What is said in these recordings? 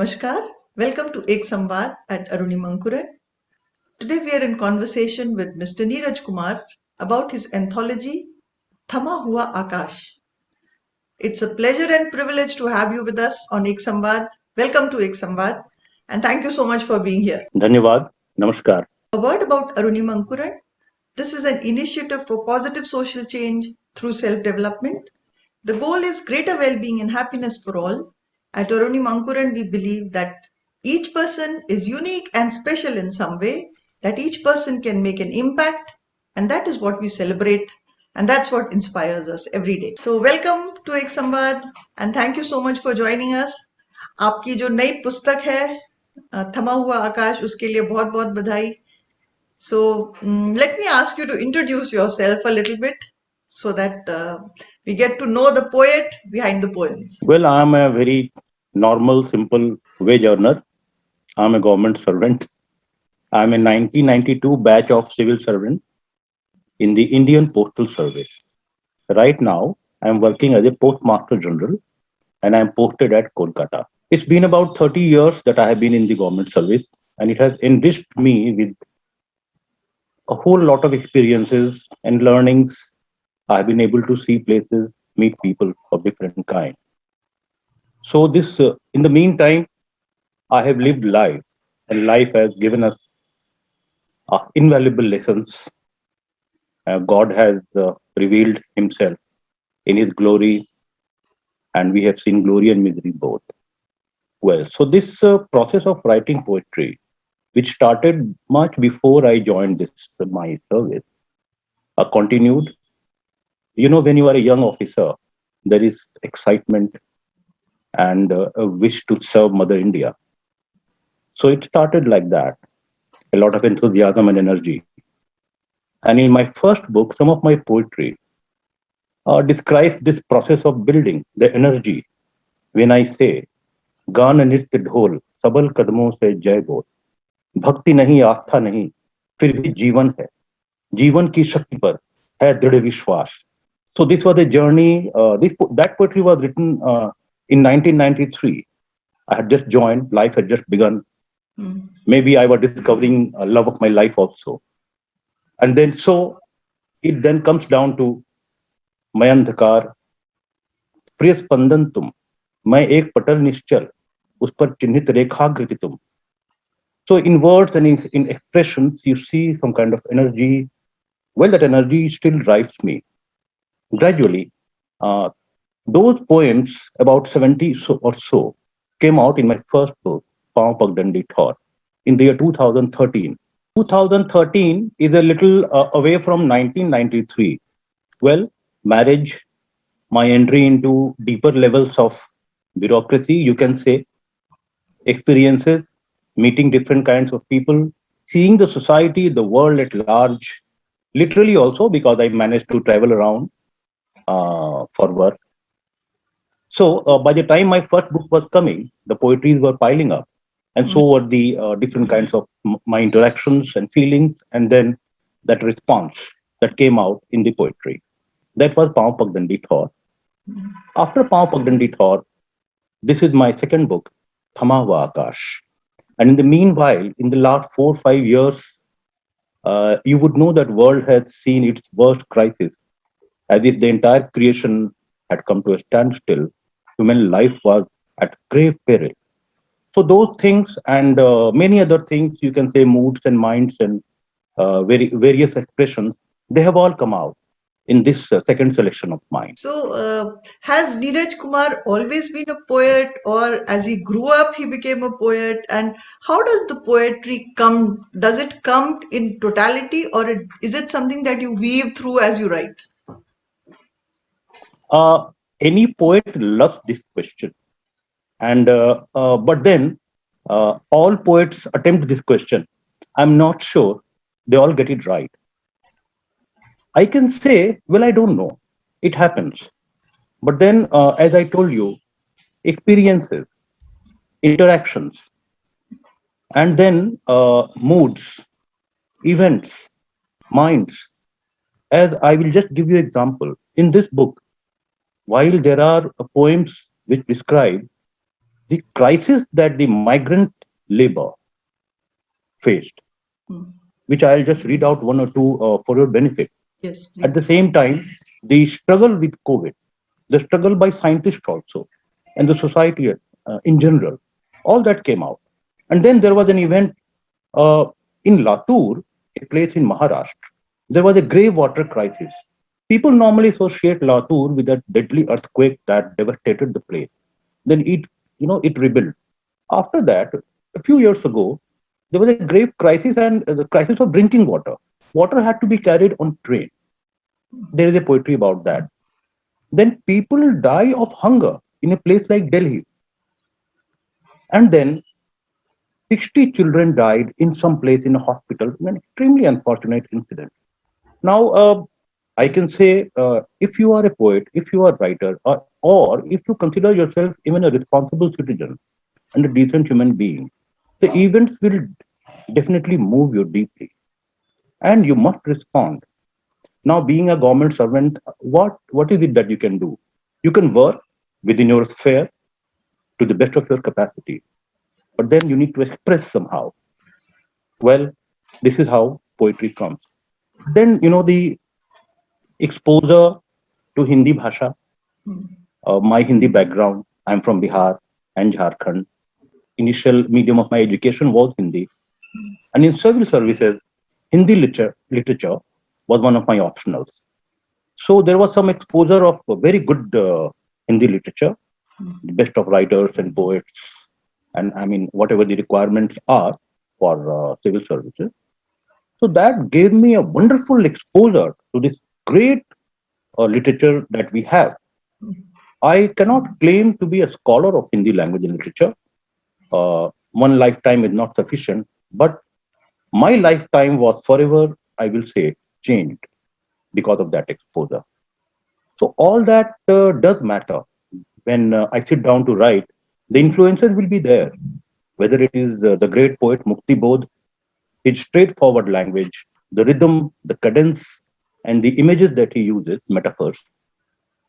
Namaskar. Welcome to Ek Samvad at Arunimankuran. Today we are in conversation with Mr. Neeraj Kumar about his anthology Thama Hua Akash. It's a pleasure and privilege to have you with us on Ek Samvad. Welcome to Ek Samvad and thank you so much for being here. Dhanyavad. Namaskar. A word about Arunimankuran. This is an initiative for positive social change through self-development. The goal is greater well-being and happiness for all. At Arunimankuran, we believe that each person is unique and special in some way, that each person can make an impact, and that is what we celebrate, and that's what inspires us every day. So welcome to Ek Samvad, and thank you so much for joining us. आपकी जो नई पुस्तक है थमा हुआ आकाश, उसके लिए बहुत बहुत बधाई. So let me ask you to introduce yourself a little bit so that we get to know the poet behind the poems. Well, I'm a very normal, simple wage earner. I'm a government servant. I'm a 1992 batch of civil servant in the Indian Postal Service. Right now, I'm working as a Postmaster General and I'm posted at Kolkata. It's been about 30 years that I have been in the government service, and it has enriched me with a whole lot of experiences and learnings. I've been able to see places, meet people of different kind. So this, in the meantime, I have lived life, and life has given us invaluable lessons. God has revealed Himself in His glory, and we have seen glory and misery both. Well, so this process of writing poetry, which started much before I joined this my service, continued. You know, when you are a young officer, there is excitement and a wish to serve Mother India. So it started like that, a lot of enthusiasm and energy. And in my first book, some of my poetry describes this process of building the energy. When I say, गान नृत्य ढोल सबल कदमों से जय बोल, भक्ति नहीं आस्था नहीं फिर भी जीवन है, जीवन की शक्ति पर है दृढ़ विश्वास. So this was a journey. That poetry was written in 1993. I had just joined, life had just begun. Maybe I was discovering a love of my life also. And then so it then comes down to मैं अंधकार प्रिय स्पंदन तुम, मैं एक पटल निश्चल उस पर चिन्हित रेखाकृति तुम. So in words and in expressions you see some kind of energy. Well, that energy still drives me. Gradually, those poems, about 70 or so, came out in my first book, Pav Pagdandi Thor, in the year 2013. 2013 is a little away from 1993. Well, marriage, my entry into deeper levels of bureaucracy, you can say, experiences, meeting different kinds of people, seeing the society, the world at large, literally also because I managed to travel around for work. So by the time my first book was coming, the poetries were piling up. And so were the different kinds of my interactions and feelings, and then that response that came out in the poetry. That was Pav Pagdandi Thor. After Pav Pagdandi Thor, this is my second book, Thama Hua Akash. And in the meanwhile, in the last 4 or 5 years, you would know that world has seen its worst crisis, as if the entire creation had come to a standstill. Human life was at grave peril. So those things and many other things, you can say moods and minds and various expressions, they have all come out in this second selection of mine. So has Neeraj Kumar always been a poet, or as he grew up he became a poet? And how does the poetry come? Does it come in totality, or is it something that you weave through as you write? Any poet loves this question. And but then all poets attempt this question. I'm not sure they all get it right. I can say, well, I don't know. It happens. But then, as I told you, experiences, interactions, and then moods, events, minds. As I will just give you example. In this book, while there are poems which describe the crisis that the migrant labor faced, Hmm. which I'll just read out one or two for your benefit. Yes, At the please. same time, the struggle with COVID, the struggle by scientists also, and the society in general, all that came out. And then there was an event uh, in Latur, a place in Maharashtra. There was a grave water crisis. People normally associate Latur with that deadly earthquake that devastated the place. Then it rebuilt. After that, a few years ago, there was a grave crisis and the crisis of drinking water. Water had to be carried on train. There is a poetry about that. Then people die of hunger in a place like Delhi. And then 60 children died in some place in a hospital in an extremely unfortunate incident. Now, I can say if you are a poet, if you are a writer, or if you consider yourself even a responsible citizen and a decent human being, the events will definitely move you deeply and you must respond. Now, being a government servant, what is it that you can do? You can work within your sphere to the best of your capacity, but then you need to express somehow. Well, this is how poetry comes. Then, the exposure to Hindi bhasha, my Hindi background, I'm from Bihar and Jharkhand. Initial medium of my education was Hindi. And in civil services, Hindi literature was one of my optionals. So there was some exposure of very good Hindi literature, the best of writers and poets, and I mean, whatever the requirements are for civil services. So that gave me a wonderful exposure to this great literature that we have. I cannot claim to be a scholar of Hindi language and literature. One lifetime is not sufficient, but my lifetime was forever, I will say, changed because of that exposure. So all that does matter. When I sit down to write, the influences will be there. Whether it is the great poet Mukti Bodh, his straightforward language, the rhythm, the cadence, and the images that he uses, metaphors.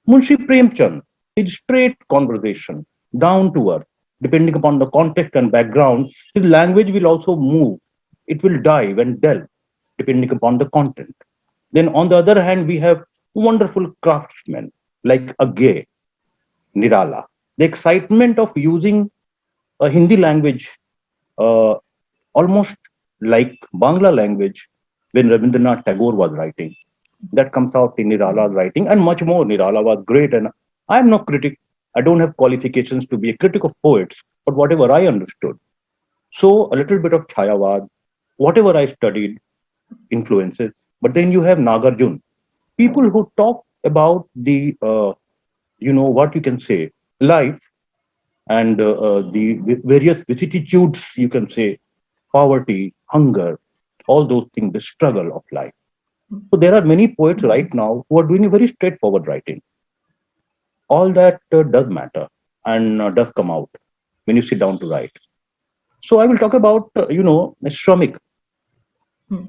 Munshi Premchand, his straight conversation, down to earth, depending upon the context and background, his language will also move. It will dive and delve, depending upon the content. Then, on the other hand, we have wonderful craftsmen like Agge, Nirala. The excitement of using a Hindi language uh, almost like Bangla language when Rabindranath Tagore was writing. That comes out in Nirala's writing and much more. Nirala was great, and I'm no critic. I don't have qualifications to be a critic of poets, but whatever I understood. So a little bit of Chayavad, whatever I studied, influences. But then you have Nagarjun, people who talk about the, what you can say, life and the various vicissitudes, you can say, poverty, hunger, all those things, the struggle of life. So there are many poets right now who are doing a very straightforward writing. All that does matter and does come out when you sit down to write. So I will talk about, Shramik. Hmm.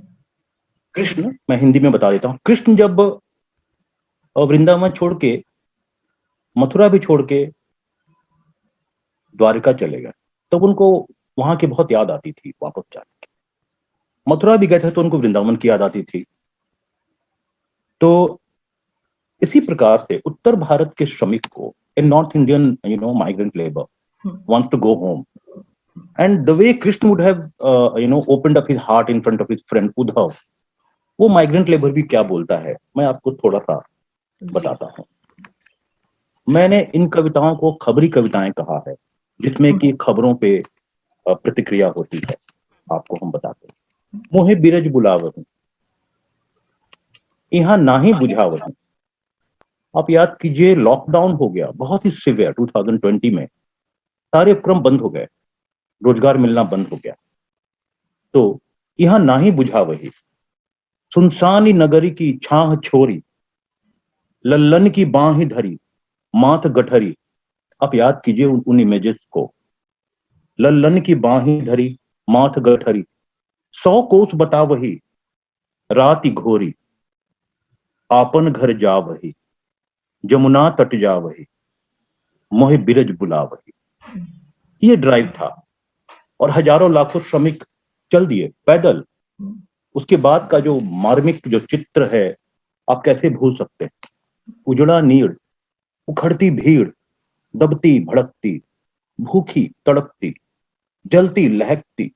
Krishna मैं हिंदी में बता देता हूँ कृष्ण जब वृंदावन छोड़ के मथुरा भी छोड़ के द्वारका चले गए तब उनको वहां की बहुत याद आती थी वापस जाने की मथुरा भी गए थे तो उनको वृंदावन की याद आती थी तो इसी प्रकार से उत्तर भारत के श्रमिक को a north Indian migrant labour wants to go home and the way Krishna would have opened up his heart in front of his friend Uddhav वो माइग्रेंट लेबर भी क्या बोलता है मैं आपको थोड़ा सा Please. बताता हूँ मैंने इन कविताओं को खबरी कविताएं कहा है जिसमें कि खबरों पे प्रतिक्रिया होती है आपको हम बताते हैं मोहे बिरज बुलावहूं यहाँ ना ही बुझावहूं आप याद कीजिए लॉकडाउन हो गया बहुत ही सिवियर 2020 में सारे उपक्रम बंद हो गए रोजगार मिलना बंद हो गया तो यहाँ ना ही बुझा वही सुनसानी नगरी की छाह छोरी लल्लन की बाहें धरी माथ गठरी आप याद कीजिए उन इमेजेस को लल्लन की बाहें धरी माथ गठरी 100 कोस बता वही रात घोरी आपन घर जा वही जमुना तट जा वही मोहे बिरज बुला वही ये ड्राइव था। और हजारों लाखों श्रमिक चल दिए पैदल। उसके बाद का जो मार्मिक जो चित्र है, आप कैसे भूल सकते हैं? उजड़ा नीड़, उखड़ती भीड़, दबती भड़कती, भूखी तड़पती, जलती लहकती,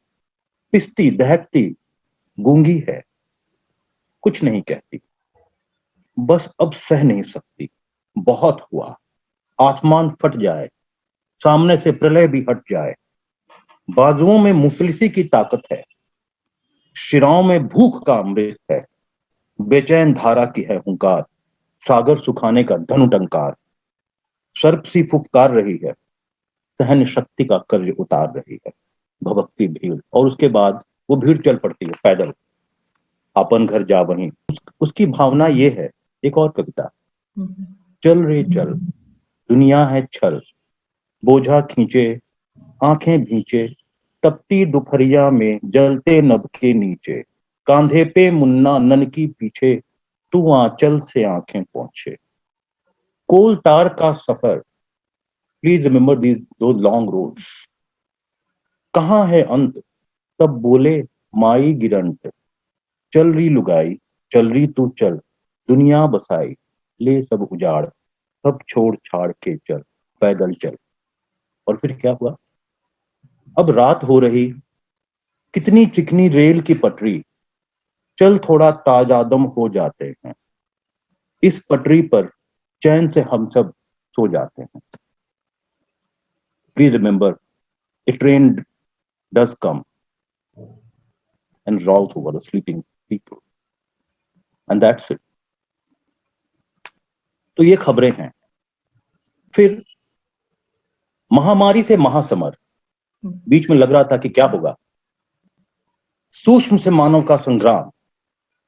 पिसती दहकती, गूंगी है, कुछ नहीं कहती, बस अब सह नहीं सकती, बहुत हुआ, आसमान फट जाए, सामने से प्रलय भी हट जाए, बाजुओं में मुफलिसी की ताकत है, शिराओं में भूख का अमृत है, बेचैन धारा की है हुंकार, सागर सुखाने का धनु टंकार, सर्प सी फुफकार रही है, सहन शक्ति का कर्ज उतार रही है, भभकती भीड़। और उसके बाद वो भीड़ चल पड़ती है पैदल, अपन घर जा वहीं। उसकी भावना ये है। एक और कविता, चल रे चल, दुनिया है छल, बोझा खींचे, आंखें भींचे, तपती दोपहरिया में जलते नभ के नीचे, कांधे पे मुन्ना नन की पीछे, तू आंचल से आंखें पहुंचे, कोल तार का सफर, प्लीज रिमेंबर दीज दो लॉन्ग रोड्स, कहाँ है अंत, तब बोले माई गिरंट, चल रही लुगाई, चल रही तू चल, दुनिया बसाई, ले सब उजाड़, सब छोड़ छाड़ के चल, पैदल चल। और फिर क्या हुआ? अब रात हो रही, कितनी चिकनी रेल की पटरी, चल थोड़ा ताजादम हो जाते हैं, इस पटरी पर चैन से हम सब सो जाते हैं। Please remember, A train does come and rolls over the sleeping people, and that's it. तो ये खबरें हैं। फिर महामारी से महासमर, बीच में लग रहा था कि क्या होगा। सूक्ष्म से मानव का संग्राम,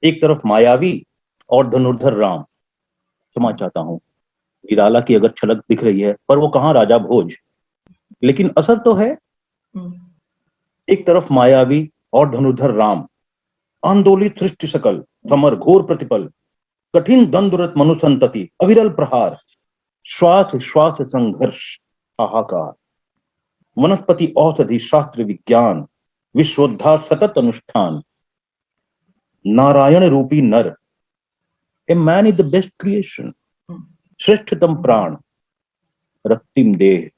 एक तरफ मायावी और धनुर्धर राम। क्षमा चाहता हूं, निराला की अगर छलक दिख रही है, पर वो कहां राजा भोज, लेकिन असर तो है। एक तरफ मायावी और धनुर्धर राम, आंदोलित सृष्टि सकल, समर घोर प्रतिपल, कठिन दंडरत मनुसंतति, अविरल प्रहार, श्वास श्वास संघर्ष, हाहाकार, वनस्पति औषधि शास्त्र विज्ञान, विश्वोद्धार सतत अनुष्ठान, नारायण रूपी नर, a man is the best creation, श्रेष्ठतम प्राण, रक्तिम देह,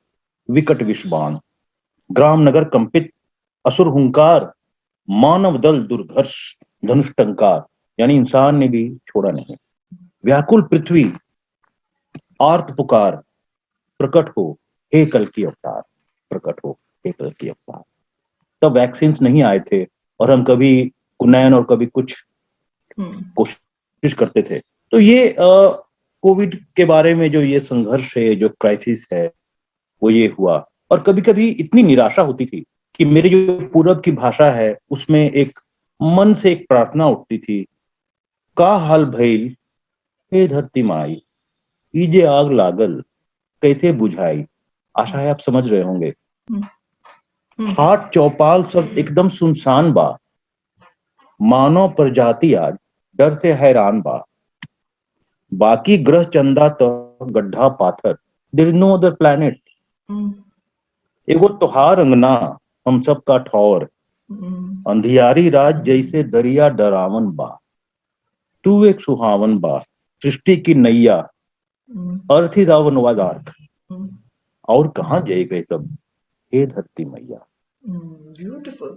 विकट विषबाण, ग्राम नगर कंपित, असुर हुंकार, मानव दल दुर्धर्ष, धनुष टंकार, यानी इंसान ने भी छोड़ा नहीं। व्याकुल पृथ्वी, आर्त पुकार, प्रकट हो हे कल की अवतार, प्रकट हो हे कल की अवतार। तब वैक्सीन नहीं आए थे और हम कभी कुनैन और कभी कुछ कोशिश करते थे। तो ये कोविड के बारे में जो ये संघर्ष है, जो क्राइसिस है, वो ये हुआ। और कभी कभी इतनी निराशा होती थी कि मेरी जो पूरब की भाषा है उसमें एक मन से एक प्रार्थना उठती थी, का हाल भइल हे धरती माई, ईजे आग लागल कैसे बुझाई। आशा है आप समझ रहे होंगे। हाट चौपाल सब एकदम सुनसान बा, मानव प्रजाति आज डर से हैरान बा, बाकी ग्रह चंदा तो गड्ढा पाथर, there is no other planet, एगो तोहार अंगना हम सब का ठौर, अंधियारी रात जैसे दरिया डरावन बा, तू एक सुहावन बा, सृष्टि की नैया, earth is our Noah's ark, और कहाँ जाए गए सब हे धरती मैया। ब्यूटीफुल।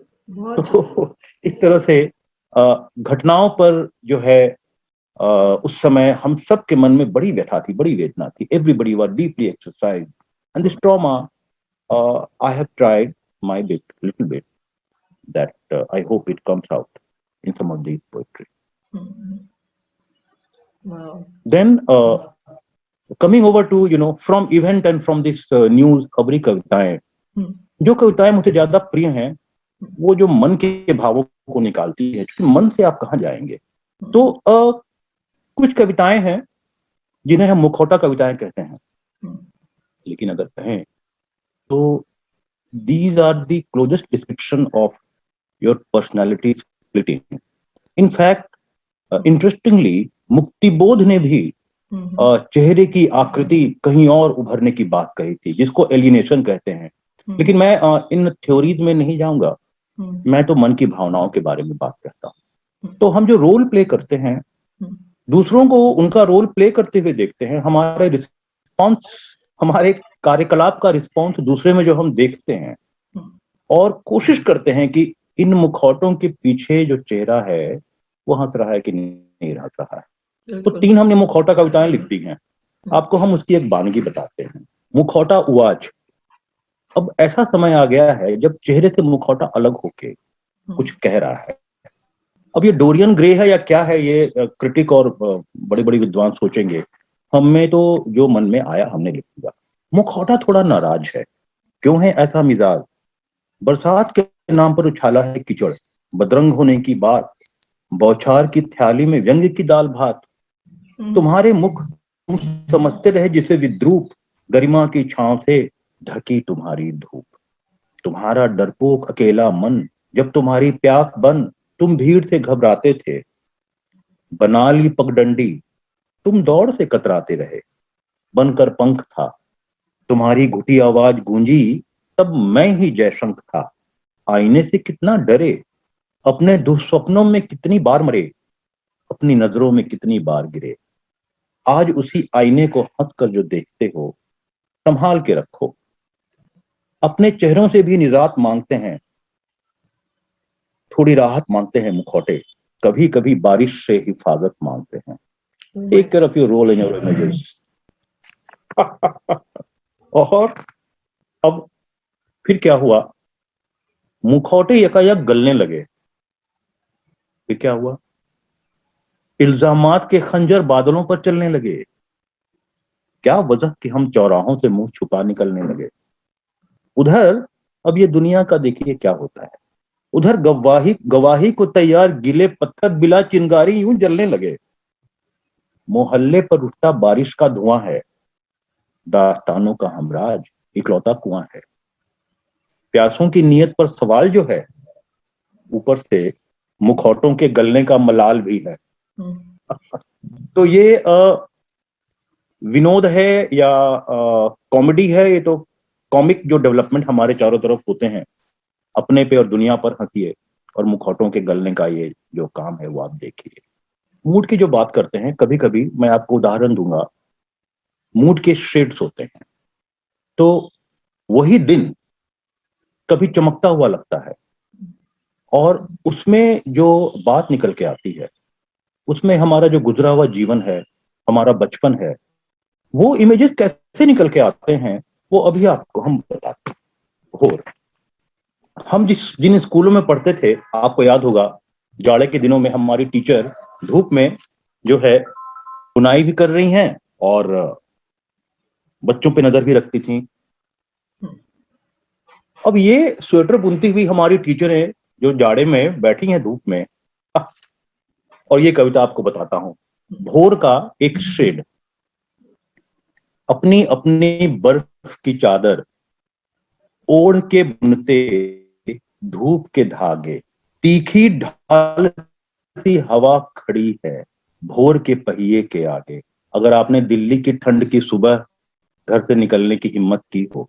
तो इस तरह से घटनाओं पर जो है उस समय हम सब के मन में बड़ी व्यथा थी, बड़ी वेदना थी। Everybody were deeply exercise and this trauma, I have tried my bit, little bit, that I hope it comes out in some of these poetry. Wow. Then coming over to from event and from this news, खबरी कविताएं, जो कविताएं मुझे ज्यादा प्रिय हैं वो जो मन के भावों को निकालती है, क्योंकि मन से आप कहाँ जाएंगे। तो कुछ कविताएं हैं जिन्हें हम मुखौटा कविताएं कहते हैं, लेकिन अगर कहें तो these are the closest description of your personality splitting. In fact, interestingly, Muktibodh ने भी चेहरे की आकृति कहीं और उभरने की बात कही थी, जिसको एलिनेशन कहते हैं। लेकिन मैं इन थ्योरीज में नहीं जाऊंगा, मैं तो मन की भावनाओं के बारे में बात करता हूँ। तो हम जो रोल प्ले करते हैं, दूसरों को उनका रोल प्ले करते हुए देखते हैं, हमारे रिस्पॉन्स, हमारे कार्यकलाप का रिस्पॉन्स दूसरे में जो हम देखते हैं, और कोशिश करते हैं कि इन मुखौटों के पीछे जो चेहरा है वो हंस रहा है कि नहीं हंस रहा है। तो 3 हमने मुखौटा कविताएं लिख दी हैं, आपको हम उसकी एक वानगी बताते हैं। मुखौटा उवाच। अब ऐसा समय आ गया है जब चेहरे से मुखौटा अलग होके कुछ कह रहा है। अब ये डोरियन ग्रे है या क्या है, ये क्रिटिक और बड़े बड़े विद्वान सोचेंगे। हमें तो जो मन में आया हमने लिख दिया। मुखौटा थोड़ा नाराज है, क्यों है ऐसा मिजाज, बरसात के नाम पर उछाला है कीचड़, बदरंग होने की बात, बौछार की थैली में व्यंग की दाल भात, तुम्हारे मुख तुम समझते रहे जिसे विद्रूप, गरिमा की छांव से ढकी तुम्हारी धूप, तुम्हारा डरपोक अकेला मन, जब तुम्हारी प्यास बन, तुम भीड़ से घबराते थे, बना ली पगडंडी, तुम दौड़ से कतराते रहे, बनकर पंख था, तुम्हारी घुटी आवाज गूंजी, तब मैं ही जयशंख था, आईने से कितना डरे, अपने दुस्वप्नों में कितनी बार मरे, अपनी नजरों में कितनी बार गिरे, आज उसी आईने को हंसकर जो देखते हो, संभाल के रखो, अपने चेहरों से भी निजात मांगते हैं, थोड़ी राहत मांगते हैं मुखौटे, कभी कभी बारिश से हिफाजत मांगते हैं। Take care of your role in your images. और अब फिर क्या हुआ, मुखौटे यकायक गलने लगे। फिर क्या हुआ, इल्जामात के खंजर बादलों पर चलने लगे। क्या वजह कि हम चौराहों से मुंह छुपा निकलने लगे। उधर अब ये दुनिया का देखिए क्या होता है, उधर गवाही गवाही को तैयार गीले पत्थर बिला चिंगारी यूं जलने लगे। मोहल्ले पर उठता बारिश का धुआं है, दास्तानों का हमराज इकलौता कुआं है। प्यासों की नीयत पर सवाल जो है, ऊपर से मुखौटों के गलने का मलाल भी है। तो ये विनोद है या कॉमेडी है, ये तो कॉमिक जो डेवलपमेंट हमारे चारों तरफ होते हैं, अपने पे और दुनिया पर हंसिए, और मुखौटों के गलने का ये जो काम है वो आप देखिए। मूड की जो बात करते हैं, कभी कभी मैं आपको उदाहरण दूंगा, मूड के शेड्स होते हैं। तो वही दिन कभी चमकता हुआ लगता है, और उसमें जो बात निकल के आती है, उसमें हमारा जो गुजरा हुआ जीवन है, हमारा बचपन है, वो इमेजेस कैसे निकल के आते हैं, वो अभी आपको हम बताते हैं। और हम जिन स्कूलों में पढ़ते थे, आपको याद होगा, जाड़े के दिनों में हमारी टीचर धूप में जो है बुनाई भी कर रही हैं और बच्चों पे नजर भी रखती थी। अब ये स्वेटर बुनती हुई हमारी टीचरें जो जाड़े में बैठी हैं धूप में, और ये कविता आपको बताता हूं। भोर का एक शेड, अपनी अपनी बर्फ की चादर ओढ़ के बुनते धूप के धागे, तीखी ढाल सी हवा खड़ी है भोर के पहिए के आगे। अगर आपने दिल्ली की ठंड की सुबह घर से निकलने की हिम्मत की हो,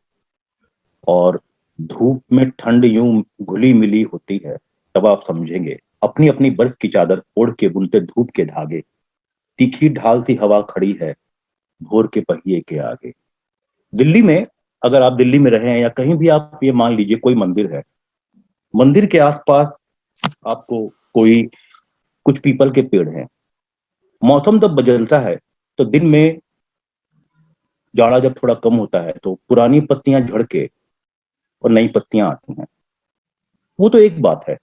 और धूप में ठंड यूं घुली मिली होती है, तब आप समझेंगे अपनी अपनी बर्फ की चादर ओढ़ के बुनते धूप के धागे, तीखी ढाल सी हवा खड़ी है भोर के पहिए के आगे। दिल्ली में, अगर आप दिल्ली में रहे हैं या कहीं भी, आप ये मान लीजिए कोई मंदिर है, मंदिर के आसपास आपको कोई कुछ पीपल के पेड़ हैं। मौसम जब बदलता है तो दिन में जाड़ा जब थोड़ा कम होता है तो पुरानी पत्तियां झड़ के और नई पत्तियां आती हैं। वो तो एक बात है।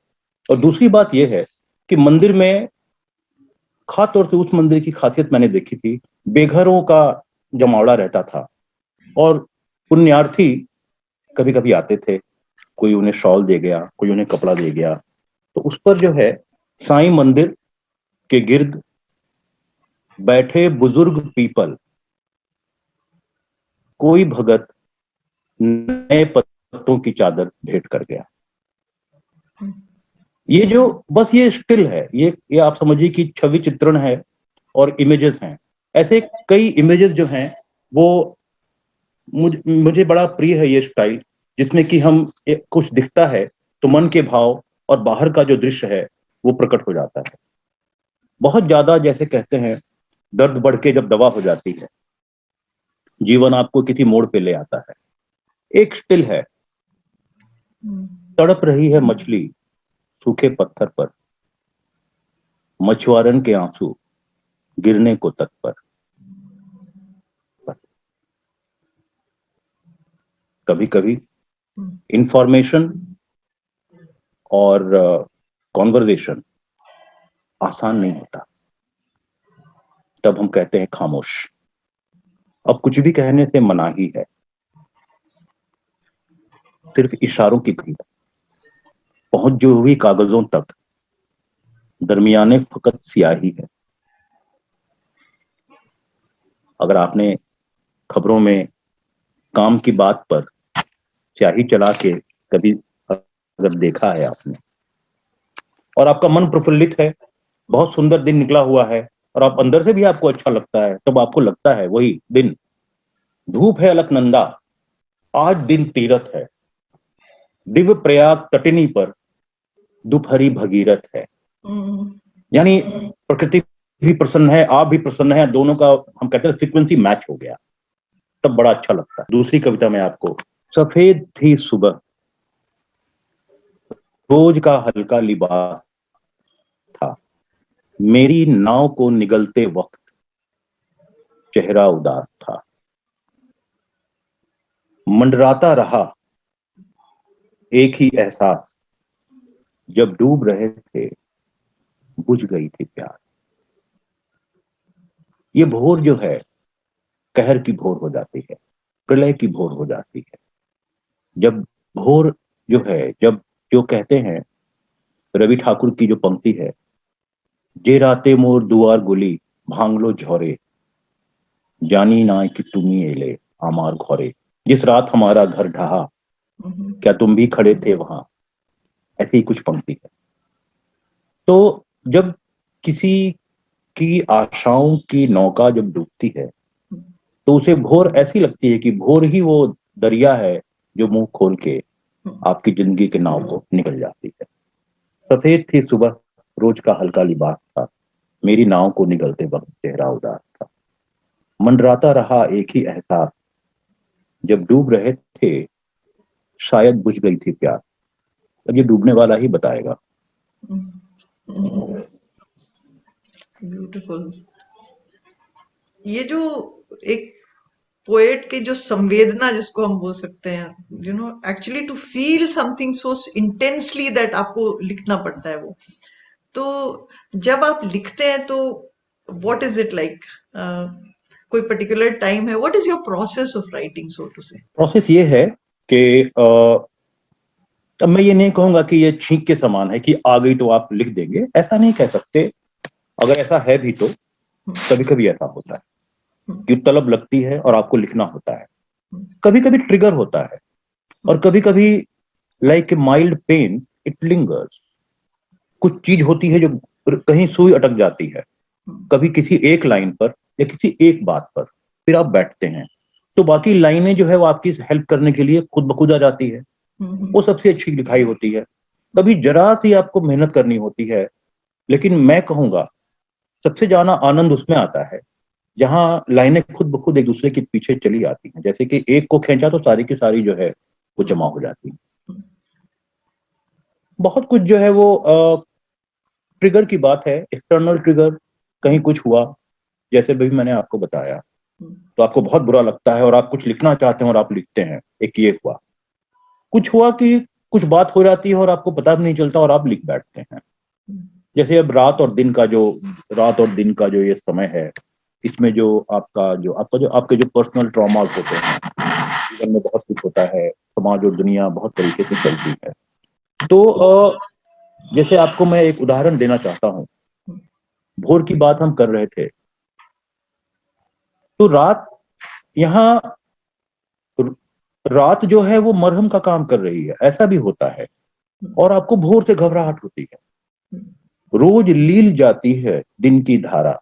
और दूसरी बात यह है कि मंदिर में, खास तौर से उस मंदिर की खासियत मैंने देखी थी, बेघरों का जमावड़ा रहता था, और पुण्यार्थी कभी कभी आते थे, कोई उन्हें शॉल दे गया, कोई उन्हें कपड़ा दे गया, तो उस पर जो है साईं मंदिर के गिर्द बैठे बुजुर्ग पीपल, कोई भगत नए पत्तों की चादर भेंट कर गया। ये जो बस ये स्टिल है, ये आप समझिए कि छवि चित्रण है और इमेजेस हैं। ऐसे कई इमेजेस जो हैं वो मुझे बड़ा प्रिय है ये स्टाइल, जिसमें कि हम कुछ दिखता है तो मन के भाव और बाहर का जो दृश्य है वो प्रकट हो जाता है। बहुत ज्यादा जैसे कहते हैं दर्द बढ़ के जब दवा हो जाती है, जीवन आपको किसी मोड़ पे ले आता है। एक स्टिल है, तड़प रही है मछली सूखे पत्थर पर, मछुआरन के आंसू गिरने को तट पर। कभी कभी इंफॉर्मेशन और कॉन्वर्सेशन आसान नहीं होता, तब हम कहते हैं खामोश। अब कुछ भी कहने से मनाही है, सिर्फ इशारों की भीड़ पहुंच जो हुई कागजों तक, दरमियाने फकत स्याही है। अगर आपने खबरों में काम की बात पर स्याही चला के कभी अगर देखा है आपने, और आपका मन प्रफुल्लित है, बहुत सुंदर दिन निकला हुआ है, और आप अंदर से भी आपको अच्छा लगता है, तब आपको लगता है वही दिन धूप है अलकनंदा, आज दिन तीरथ है, दिव्य प्रयाग तटिनी पर दोपहरी भगीरथ है। यानी प्रकृति भी प्रसन्न है, आप भी प्रसन्न है, दोनों का हम कहते हैं फ्रीक्वेंसी मैच हो गया, तब बड़ा अच्छा लगता है। दूसरी कविता में आपको, सफेद थी सुबह रोज का हल्का लिबास था, मेरी नाव को निगलते वक्त चेहरा उदास था, मंडराता रहा एक ही एहसास, जब डूब रहे थे बुझ गई थी प्यास। ये भोर जो है कहर की भोर हो जाती है, प्रलय की भोर हो जाती है। जब भोर जो है, जब जो कहते हैं रवि ठाकुर की जो पंक्ति है, जे राते मोर दुआर गुली भांगलो झोरे, जानी ना कि तुमी एले आमार घोरे। जिस रात हमारा घर ढहा क्या तुम भी खड़े थे वहां, ऐसी ही कुछ पंक्ति है। तो जब किसी की आशाओं की नौका जब डूबती है तो उसे भोर ऐसी लगती है कि भोर ही वो दरिया है जो मुंह खोल के आपकी जिंदगी के नाव को निकल जाती है। सफेद थी सुबह रोज का हल्का लिबास था, मेरी नाव को निगलते वक्त चेहरा उदास था, मंडराता रहा एक ही एहसास, जब डूब रहे थे शायद बुझ गई थी प्यास। अब ये डूबने वाला ही बताएगा। ब्यूटीफुल। ये जो एक पोएट की जो संवेदना जिसको हम बोल सकते हैं, actually to feel something so intensely that आपको लिखना पड़ता है वो। तो जब आप लिखते हैं तो व्हाट इज इट लाइक, कोई पर्टिकुलर टाइम है, what is your process of writing so to say? Process ये है कि अब मैं ये नहीं कहूंगा कि ये छींक के समान है कि आ गई तो आप लिख देंगे, ऐसा नहीं कह सकते। अगर ऐसा है भी तो कभी कभी ऐसा होता है कि तलब लगती है और आपको लिखना होता है, कभी कभी ट्रिगर होता है, और कभी कभी like a mild pain it lingers. कुछ चीज होती है जो कहीं सुई अटक जाती है, कभी किसी एक लाइन पर या किसी एक बात पर, फिर आप बैठते हैं तो बाकी लाइनें जो है वो आपकी हेल्प करने के लिए खुद ब खुद आ जाती है, वो सबसे अच्छी लिखाई होती है। कभी जरा सी आपको मेहनत करनी होती है, लेकिन मैं कहूंगा सबसे ज्यादा आनंद उसमें आता है जहां लाइनें खुद ब खुद एक दूसरे के पीछे चली आती हैं, जैसे कि एक को खींचा तो सारी की सारी जो है वो जमा हो जाती है। बहुत कुछ जो है वो ट्रिगर की बात है, एक्सटर्नल ट्रिगर, कहीं कुछ हुआ, जैसे भी मैंने आपको बताया, तो आपको बहुत बुरा लगता है और आप कुछ लिखना चाहते हैं और आप लिखते हैं। एक ये हुआ, कुछ हुआ कि कुछ बात हो जाती है और आपको पता भी नहीं चलता और आप लिख बैठते हैं। जैसे अब रात और दिन का जो ये समय है, इसमें जो आपके जो पर्सनल ट्रॉमास होते हैं, जीवन में बहुत कुछ होता है, समाज और दुनिया बहुत तरीके से चलती है। तो जैसे आपको मैं एक उदाहरण देना चाहता हूँ, भोर की बात हम कर रहे थे, तो यहाँ रात जो है वो मरहम का काम कर रही है, ऐसा भी होता है, और आपको भोर से घबराहट होती है। रोज लील जाती है दिन की धारा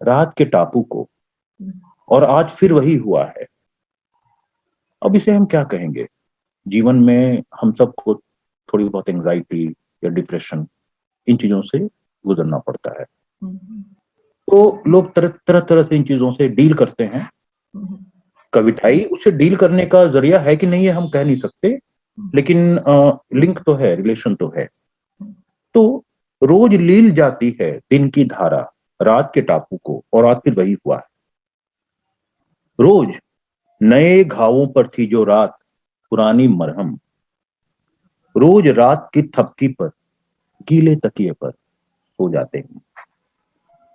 रात के टापू को, और आज फिर वही हुआ है। अब इसे हम क्या कहेंगे? जीवन में हम सबको थोड़ी बहुत एंजाइटी या डिप्रेशन, इन चीजों से गुजरना पड़ता है। तो लोग तरह तरह से इन चीजों से डील करते हैं। कविताई उससे डील करने का जरिया है कि नहीं है हम कह नहीं सकते, लेकिन लिंक तो है, रिलेशन तो है। तो रोज लील जाती है दिन की धारा रात के टापू को, और आज फिर वही हुआ है। रोज नए घावों पर थी जो रात पुरानी मरहम, रोज रात की थपकी पर गीले तकिए पर सो जाते हैं।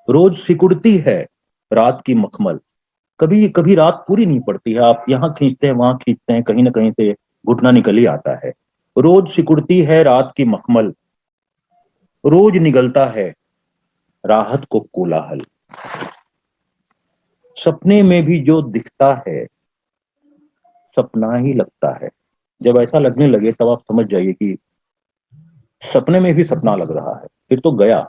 रोज सिकुड़ती है रात की मखमल, कभी कभी रात पूरी नहीं पड़ती है, आप यहां खींचते हैं वहां खींचते हैं, कहीं ना कहीं से घुटना निकल ही आता है। रोज सिकुड़ती है रात की मखमल, रोज निगलता है राहत को कोलाहल। सपने में भी जो दिखता है सपना ही लगता है। जब ऐसा लगने लगे तब आप समझ जाइए कि सपने में भी सपना लग रहा है, फिर तो गया।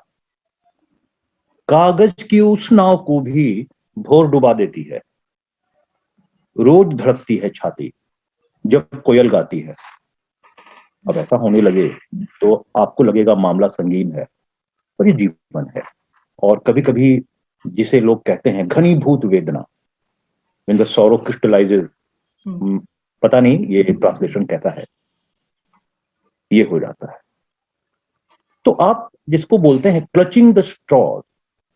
कागज की उस नाव को भी भोर डुबा देती है, रोज धड़कती है छाती जब कोयल गाती है। अब ऐसा होने लगे तो आपको लगेगा मामला संगीन है, पर ये जीवन है। और कभी कभी जिसे लोग कहते हैं घनीभूत वेदना, when the sorrow crystallizes, पता नहीं ये ट्रांसलेशन कैसा है, ये हो जाता है। तो आप जिसको बोलते हैं क्लचिंग द स्ट्रॉ,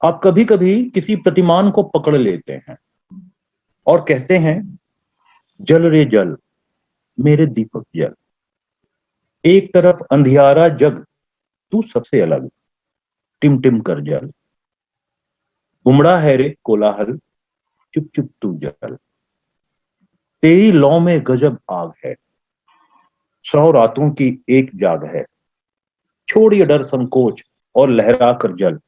आप कभी कभी किसी प्रतिमान को पकड़ लेते हैं और कहते हैं जल रे जल मेरे दीपक जल, एक तरफ अंधियारा जग तू सबसे अलग, टिम टिम कर जल, उमड़ा है रे कोलाहल चुप चुप तू जल, तेरी लौ में गजब आग है, 100 रातों की एक जाग है, छोड़िए डर संकोच और लहरा कर जल।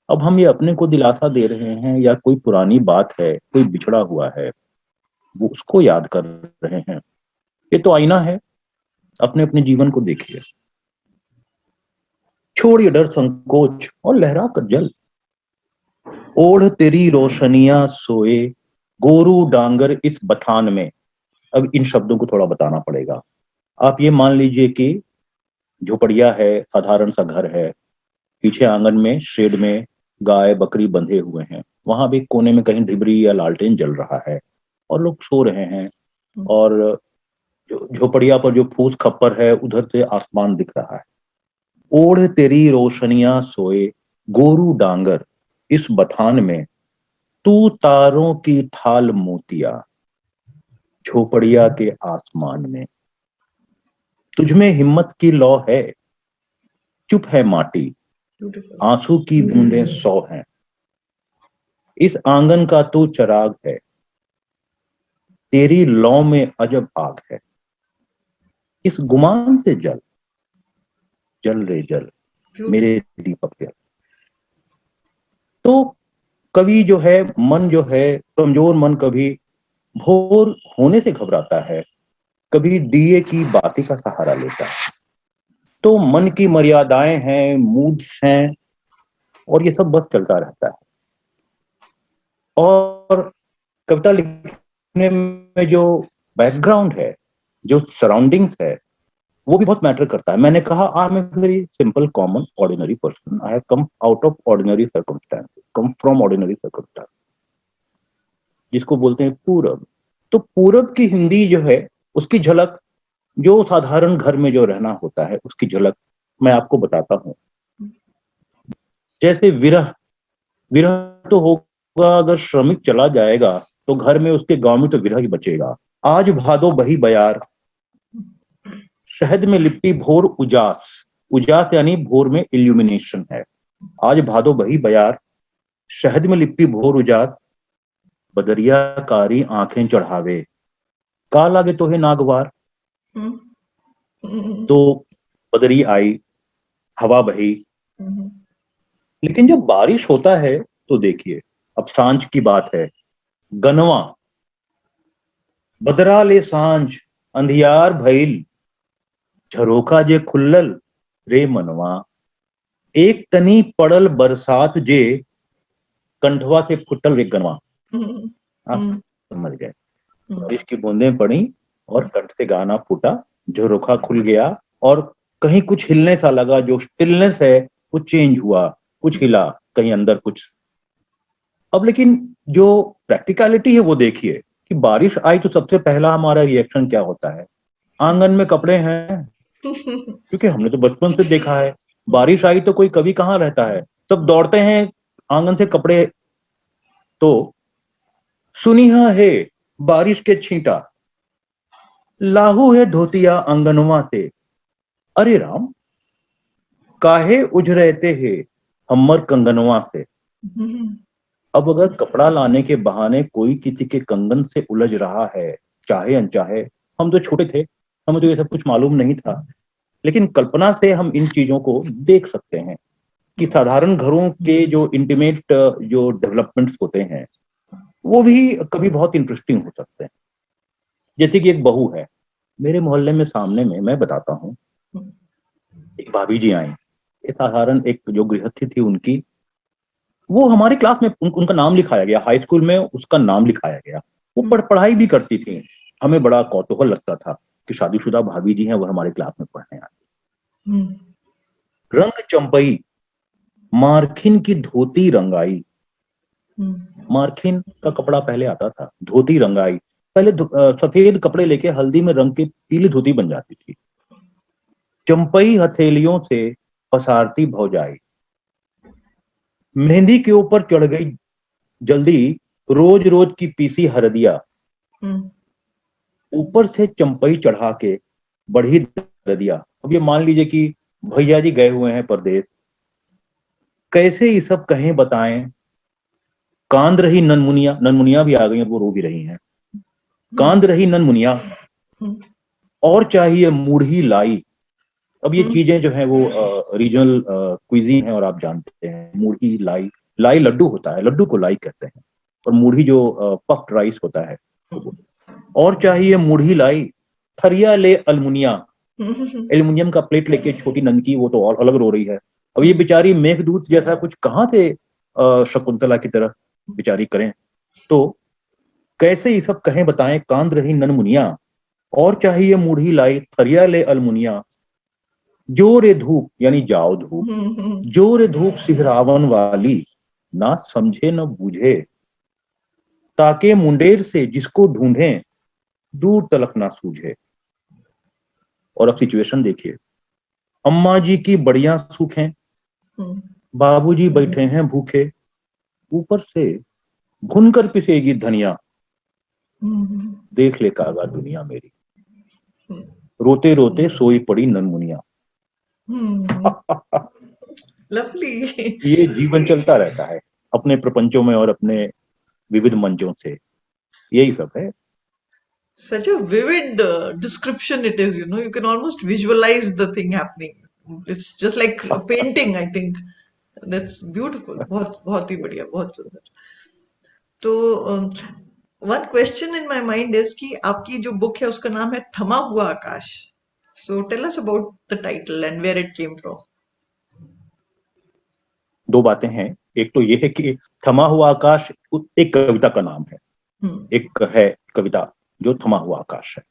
अब हम ये अपने को दिलासा दे रहे हैं या कोई पुरानी बात है, कोई बिछड़ा हुआ है, वो उसको याद कर रहे हैं। ये तो आईना है, अपने अपने जीवन को देखिए। छोड़िए डर संकोच और लहरा कर जल, ओढ़ तेरी रोशनियां सोए गोरू डांगर इस बथान में। अब इन शब्दों को थोड़ा बताना पड़ेगा। आप ये मान लीजिए कि झोपड़िया है, साधारण सा घर है, पीछे आंगन में शेड में गाय बकरी बंधे हुए हैं, वहां भी कोने में कहीं ढिबरी या लालटेन जल रहा है और लोग सो रहे हैं, और झोपड़िया पर जो फूस खप्पर है उधर से आसमान दिख रहा है। ओढ़ तेरी रोशनियां सोए गोरू डांगर इस बथान में, तू तारों की थाल मोतिया झोपड़िया के आसमान में। तुझमें हिम्मत की लौ है, चुप है माटी, आंसू की बूंदें 100 हैं, इस आंगन का तू चराग है, तेरी लौ में अजब आग है, इस गुमान से जल जल रे जल मेरे दीपक जल। तो कवि जो है, मन जो है, कमजोर मन कभी भोर होने से घबराता है, कभी दिए की बाती का सहारा लेता है। तो मन की मर्यादाएं हैं, मूड्स हैं, और ये सब बस चलता रहता है। और कविता लिखने में जो बैकग्राउंड है, जो सराउंडिंग्स है, वो भी बहुत मैटर करता है। मैंने कहा I am a very simple common ordinary person, I have come out of ordinary circumstances, come from ordinary circumstances, जिसको बोलते हैं पूरब। तो पूरब की हिंदी जो है, उसकी झलक, जो साधारण घर में जो रहना होता है उसकी झलक मैं आपको बताता हूँ। जैसे विरह, विरह तो होगा, अगर श्रमिक चला जाएगा तो घर में उसके गांव में तो विरह ही बचेगा। आज भादो बही बयार, शहद में लिपटी भोर उजास, उजास यानी भोर में इल्यूमिनेशन है। आज भादो बही बयार, शहद में लिपटी भोर उजास, बदरिया कारी आंखें चढ़ावे, का लागे तो है नागवार। तो बदरी आई, हवा बही, लेकिन जब बारिश होता है तो देखिए, अब सांझ की बात है, गनवा बदरा ले सांझ अंधियार भइल, झरोखा जे खुल्लल रे मनवा, एक तनी पड़ल बरसात जे कंठवा से फुटल रे गनवा। आप समझ गए, बारिश की बूंदें पड़ी और कंठ से गाना फूटा, जो रुखा खुल गया, और कहीं कुछ हिलने सा लगा, जो स्टिलनेस है वो चेंज हुआ, कुछ हिला, कहीं अंदर कुछ। अब लेकिन जो प्रैक्टिकलिटी है वो देखिए कि बारिश आई तो सबसे पहला हमारा रिएक्शन क्या होता है? आंगन में कपड़े हैं, क्योंकि हमने तो बचपन से देखा है, बारिश आई तो कोई कभी कहाँ रहता है, सब दौड़ते हैं आंगन से कपड़े। तो सुनिहा है बारिश के छींटा, लाहू है धोतिया आंगनवा से, अरे राम काहे उजरते हैं हमर कंगनवा से। अब अगर कपड़ा लाने के बहाने कोई किसी के कंगन से उलझ रहा है, चाहे अनचाहे, हम तो छोटे थे, हमें तो ये सब कुछ मालूम नहीं था, लेकिन कल्पना से हम इन चीजों को देख सकते हैं कि साधारण घरों के जो इंटीमेट जो डेवलपमेंट्स होते हैं वो भी कभी बहुत इंटरेस्टिंग हो सकते हैं। जैसे कि एक बहू है मेरे मोहल्ले में, सामने में, मैं बताता हूँ, एक भाभी जी आई, ये साधारण एक जो गृहस्थी थी उनकी, वो हमारी क्लास में उनका नाम लिखाया गया, हाई स्कूल में उसका नाम लिखाया गया। वो पढ़ाई भी करती थी, हमें बड़ा कौतूहल लगता था कि शादीशुदा भाभी जी हैं वो हमारे क्लास में पढ़ने आती। रंग चंपई मार्खिन की धोती रंगाई, मार्खिन का कपड़ा पहले आता था, धोती रंगाई, पहले सफेद कपड़े लेके हल्दी में रंग के पीली धोती बन जाती थी। चंपई हथेलियों से पसारती भौजाई, मेहंदी के ऊपर चढ़ गई जल्दी, रोज रोज की पीसी हरदिया, ऊपर से चंपई चढ़ा के बढ़ी दरदिया। अब ये मान लीजिए कि भैया जी गए हुए हैं परदेश, कैसे ये सब कहें बताएं, कांद रही ननमुनिया, ननमुनिया भी आ गई हैं, वो रो भी रही हैं, कांद रही ननमुनिया, और चाहिए मूढ़ी लाई। अब ये चीजें जो है वो रीजनल क्विजीन है और आप जानते हैं, मूढ़ी लाई, लाई लड्डू होता है, लड्डू को लाई कहते हैं, और मूढ़ी जो पफ्ड राइस होता है वो। और चाहिए मूढ़ी लाई, थरिया ले अलमुनिया, एल्युमिनियम का प्लेट लेके छोटी ननकी, वो तो और अलग रो रही है। अब ये बेचारी मेघदूत जैसा कुछ कहाँ से शकुंतला की तरह बेचारी करें। तो कैसे ये सब कहें बताएं, कांद रही ननमुनिया, और चाहिए मूढ़ी लाई, थरिया ले अलमुनिया, जोरे धूप यानी जाओ धूप, जोरे धूप सिहरावन वाली, ना समझे न बूझे, ताके मुंडेर से जिसको ढूंढे, दूर तलक ना सूझे। और अब सिचुएशन देखिए, अम्मा जी की बढ़िया सुख है, बाबूजी बैठे हैं भूखे, ऊपर से भुनकर पिसेगी धनिया, देख ले कागा दुनिया मेरी, रोते रोते सोई पड़ी ननमुनिया। लवली। ये जीवन चलता रहता है अपने प्रपंचों में और अपने विविध मंचों से, यही सब है। Such a vivid description it is, you know, you can almost visualize the thing happening. It's just like a painting, I think. That's beautiful. बहुत बहुत ही बढ़िया, बहुत सुंदर। तो one question in my mind is कि आपकी जो बुक है उसका नाम है थमा हुआ आकाश। So tell us about the title and where it came from. दो बातें हैं, एक तो ये है कि थमा हुआ आकाश एक कविता का नाम है, एक है कविता जो थमा हुआ आकाश है,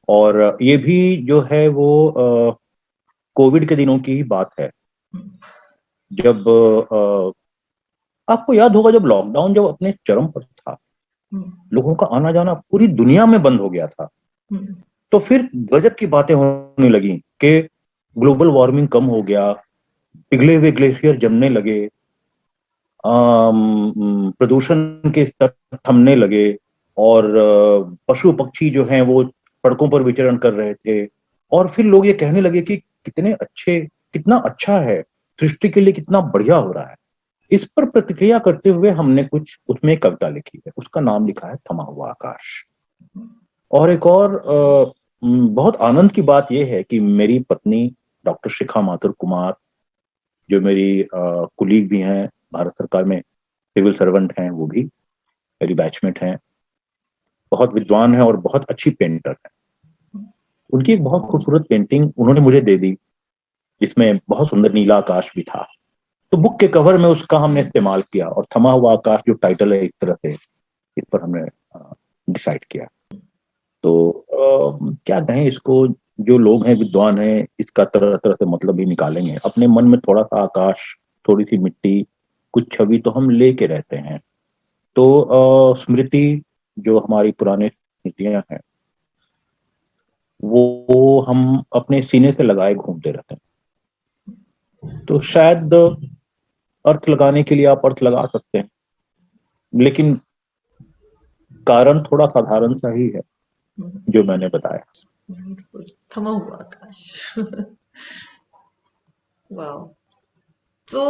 और ये भी जो है वो कोविड के दिनों की ही बात है, जब आपको याद होगा जब लॉकडाउन जब अपने चरम पर था, लोगों का आना जाना पूरी दुनिया में बंद हो गया था, तो फिर गजब की बातें होने लगी कि ग्लोबल वार्मिंग कम हो गया, पिघले हुए ग्लेशियर जमने लगे, प्रदूषण के स्तर थमने लगे, और पशु पक्षी जो हैं वो सड़कों पर विचरण कर रहे थे, और फिर लोग ये कहने लगे कि कितने अच्छे, कितना अच्छा है, सृष्टि के लिए कितना बढ़िया हो रहा है। इस पर प्रतिक्रिया करते हुए हमने कुछ उसमें एक कविता लिखी है, उसका नाम लिखा है थमा हुआ आकाश। और एक और बहुत आनंद की बात यह है कि मेरी पत्नी डॉक्टर शिखा माथुर कुमार, जो मेरी कुलीग भी हैं, भारत सरकार में सिविल सर्वेंट हैं, वो भी मेरी बैचमेट हैं, बहुत विद्वान हैं और बहुत अच्छी पेंटर हैं। उनकी एक बहुत खूबसूरत पेंटिंग उन्होंने मुझे दे दी, जिसमें बहुत सुंदर नीला आकाश भी था, तो बुक के कवर में उसका हमने इस्तेमाल किया, और थमा हुआ आकाश जो टाइटल है एक तरह से, इस पर हमने डिसाइड किया। तो क्या कहें इसको, जो लोग हैं विद्वान हैं इसका तरह तरह से मतलब ही निकालेंगे। अपने मन में थोड़ा सा आकाश, थोड़ी सी मिट्टी, कुछ छवि तो हम लेके रहते हैं। तो स्मृति, जो हमारी पुरानी स्मृतियां हैं, वो हम अपने सीने से लगाए घूमते रहते हैं। तो शायद अर्थ लगाने के लिए आप अर्थ लगा सकते हैं, लेकिन कारण थोड़ा साधारण सा ही है जो मैंने बताया। ब्यूटीफुल, थमा हुआ आकाश। वाह। तो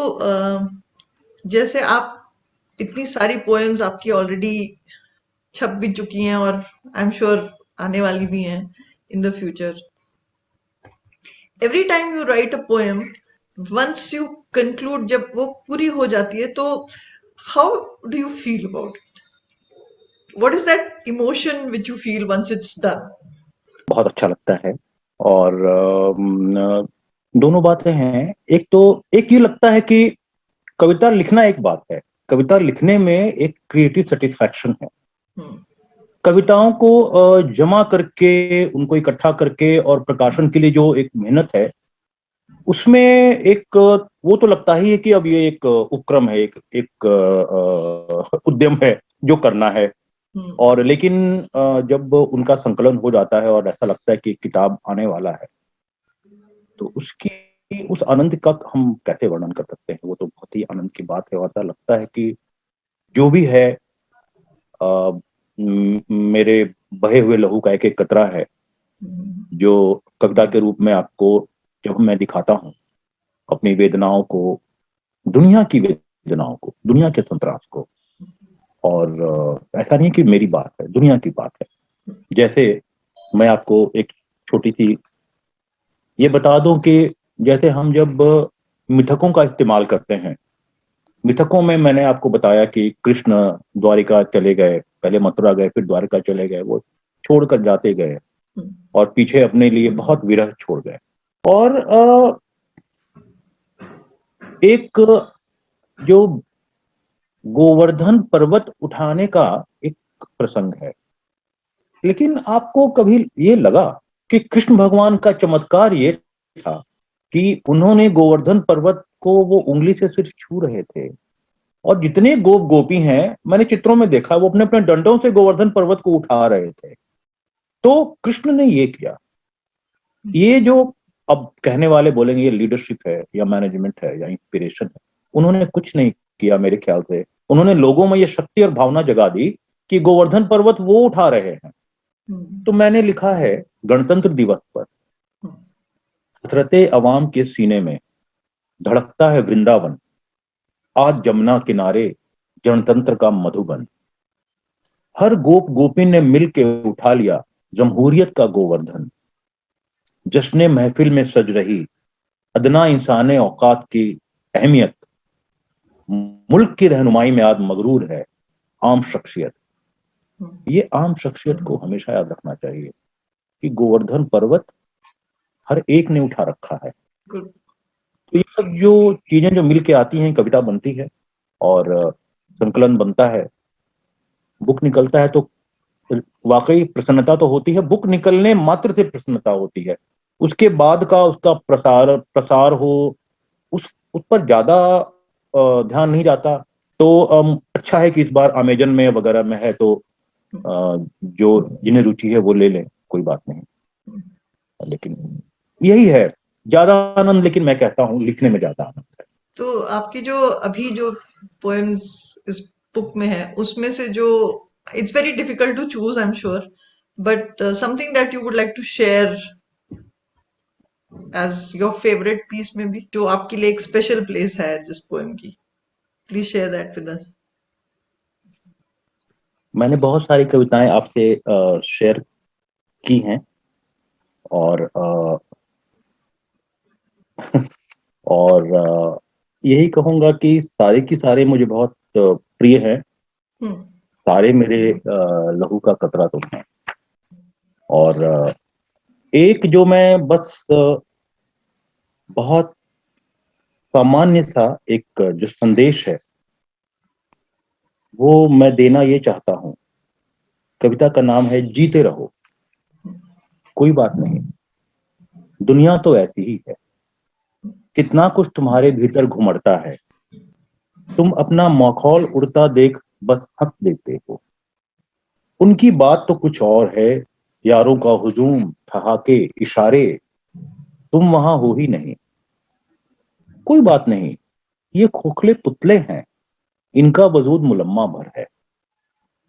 जैसे आप, इतनी सारी पोएम्स आपकी ऑलरेडी छप भी चुकी हैं और आई एम श्योर आने वाली भी हैं in the future. Every time you write a poem, once you conclude, जब वो पूरी हो जाती है, तो how do you feel about it? What is that emotion which you feel once it's done? बहुत अच्छा लगता है। और दोनों बातें हैं। एक तो एक ये लगता है कि कविता लिखना एक बात है, कविता लिखने में एक क्रिएटिव सेटिस्फैक्शन है। कविताओं को जमा करके, उनको इकट्ठा करके और प्रकाशन के लिए जो एक मेहनत है, उसमें एक वो तो लगता ही है कि अब ये एक उपक्रम है, एक एक उद्यम है जो करना है। और लेकिन जब उनका संकलन हो जाता है और ऐसा लगता है कि किताब आने वाला है, तो उसकी उस आनंद का हम कैसे वर्णन कर सकते हैं। वो तो बहुत ही आनंद की बात है। और ऐसा लगता है कि जो भी है मेरे बहे हुए लहू का एक एक कतरा है, जो कविता के रूप में आपको जब मैं दिखाता हूँ अपनी वेदनाओं को, दुनिया की वेदनाओं को, दुनिया के संतरास को। और ऐसा नहीं कि मेरी बात है, दुनिया की बात है। जैसे मैं आपको एक छोटी सी ये बता दूं कि जैसे हम जब मिथकों का इस्तेमाल करते हैं, मिथकों में मैंने आपको बताया कि कृष्ण द्वारिका चले गए, पहले मथुरा गए फिर द्वारिका चले गए, वो छोड़कर जाते गए और पीछे अपने लिए बहुत विरह छोड़ गए। और एक जो गोवर्धन पर्वत उठाने का एक प्रसंग है, लेकिन आपको कभी ये लगा कि कृष्ण भगवान का चमत्कार ये था कि उन्होंने गोवर्धन पर्वत को वो उंगली से सिर्फ छू रहे थे, और जितने गोप गोपी हैं मैंने चित्रों में देखा वो अपने अपने डंडों से गोवर्धन पर्वत को उठा रहे थे। तो कृष्ण ने ये किया। ये जो अब कहने वाले बोलेंगे ये लीडरशिप है या मैनेजमेंट है या इंस्पिरेशन है, उन्होंने कुछ नहीं किया मेरे ख्याल से। उन्होंने लोगों में ये शक्ति और भावना जगा दी कि गोवर्धन पर्वत वो उठा रहे हैं। तो मैंने लिखा है गणतंत्र दिवस पर हसरते अवाम के सीने में धड़कता है वृंदावन, आज जमुना किनारे जनतंत्र का मधुबन। हर गोप गोपी ने मिल के उठा लिया जमहूरियत का गोवर्धन। जश्न महफिल में सज रही अदना इंसान औकात की अहमियत, मुल्क की रहनुमाई में आज मगरूर है आम शख्सियत। ये आम शख्सियत को हमेशा याद रखना चाहिए कि गोवर्धन पर्वत हर एक ने उठा रखा है। तो ये सब जो चीजें जो मिल के आती हैं, कविता बनती है और संकलन बनता है, बुक निकलता है, तो वाकई प्रसन्नता तो होती है। बुक निकलने मात्र से प्रसन्नता होती है, उसके बाद का उसका प्रसार प्रसार हो उस पर ज्यादा ध्यान नहीं जाता। तो अच्छा है कि इस बार अमेजन में वगैरह में है, तो जो जिन्हें रुचि है वो ले लें, कोई बात नहीं। लेकिन यही है ज्यादा आनंद, लेकिन मैं कहता हूँ लिखने में ज्यादा आनंद है। तो आपकी जो अभी जो पोएम्स इस बुक में है, उसमें से जो, it's very difficult to choose I am sure, but something that you would like to share as your favourite piece में भी, जो आपके लिए एक स्पेशल प्लेस है जिस पोएम की, please share that with us. मैंने बहुत सारी कविताएं आपसे शेयर की हैं, और और यही कहूंगा कि सारे की सारे मुझे बहुत प्रिय हैं। सारे मेरे लहू का कतरा तुम हैं। और एक जो मैं बस बहुत सामान्य सा एक जो संदेश है वो मैं देना ये चाहता हूँ। कविता का नाम है जीते रहो। कोई बात नहीं, दुनिया तो ऐसी ही है, कितना कुछ तुम्हारे भीतर घुमड़ता है, तुम अपना मखौल उड़ता देख बस हंस देते हो। उनकी बात तो कुछ और है, यारों का हुजूम, ठहाके, इशारे, तुम वहां हो ही नहीं। कोई बात नहीं, ये खोखले पुतले हैं, इनका वजूद मुलम्मा भर है।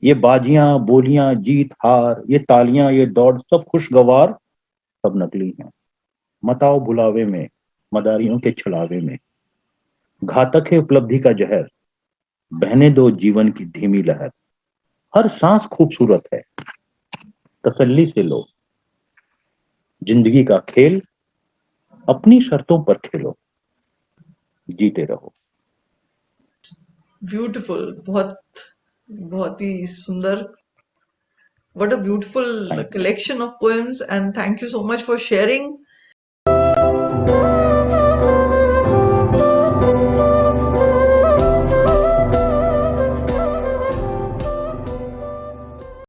ये बाजियां, बोलियां, जीत हार, ये तालियां, ये दौड़, सब खुशगवार, सब नकली हैं। मत आओ भुलावे में, मदारियों के छलावे में। घातक है उपलब्धि का जहर, बहने दो जीवन की धीमी लहर। हर सांस खूबसूरत है, तसल्ली से लो। जिंदगी का खेल अपनी शर्तों पर खेलो, जीते रहो। ब्यूटीफुल, बहुत बहुत ही सुंदर. What a beautiful thank you. collection of poems, and thank you so much for sharing